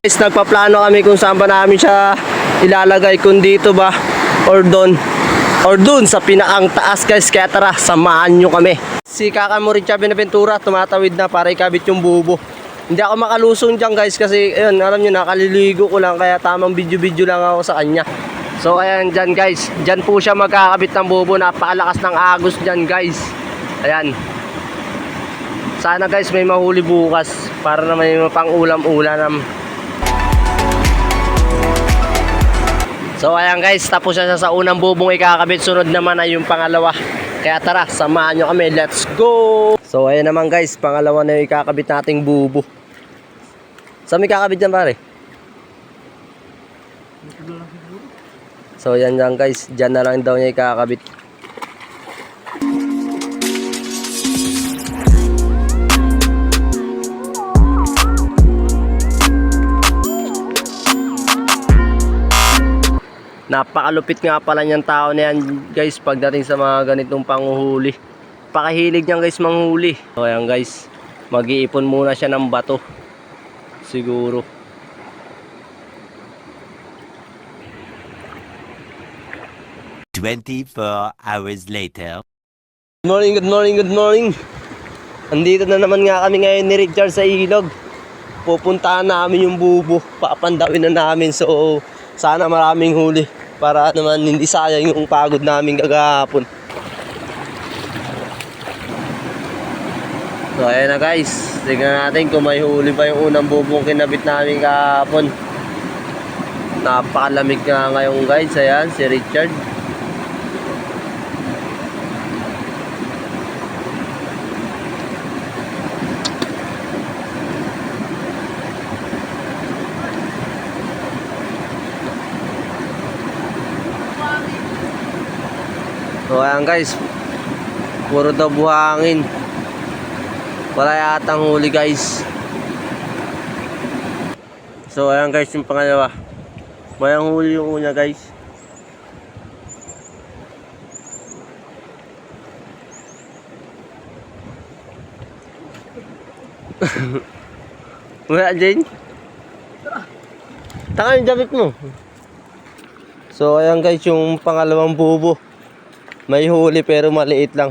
Guys, nagpaplano kami kung saan ba namin siya ilalagay, kung dito ba or doon sa pinakang taas guys. Kaya tara, samahan nyo kami. Si Kakamuritsa Benaventura tumatawid na para ikabit yung bubo. Hindi ako makalusong dyan guys kasi ayun, alam nyo, nakaliligo ko lang, kaya tamang video lang ako sa kanya. So ayan dyan guys, dyan po siya magkakabit ng bubo. Napakalakas ng agos dyan guys. Ayan. Sana guys may mahuli bukas para na may pang ulam-ulam. So ayan guys, tapos na sa unang bubong ikakabit. Sunod naman ay yung pangalawa. Kaya tara, samahan nyo kami. Let's go! So ayan naman guys, pangalawa na yung ikakabit nating bubo. Saan may kakabit dyan pare? So ayan dyan guys, dyan na lang daw niya ikakabit. Napakalupit nga pala niyang tao na yan guys pagdating sa mga ganitong panguhuli. Pakahilig niyan guys manghuli. So ayan guys, mag-iipon muna siya ng bato. Siguro. "24 hours later." Good morning. Andito na naman nga kami ngayon ni Richard sa ilog. Pupuntahan namin yung bubo. Papandawin na namin. So sana maraming huli para naman hindi sayang yung pagod namin kagahapon. So ayan na guys, tignan natin kung may huli pa yung unang bubong kinabit namin kahapon. Napakalamig nga ngayon guys. Ayan si Richard. So ayan guys, puro daw buhangin. Wala yatang huli guys. So ayan guys, yung pangalawa. Mayang huli yung una guys. Wala Jane. Taka yung damit mo. So ayan guys, yung pangalawang bubo. May huli pero maliit lang.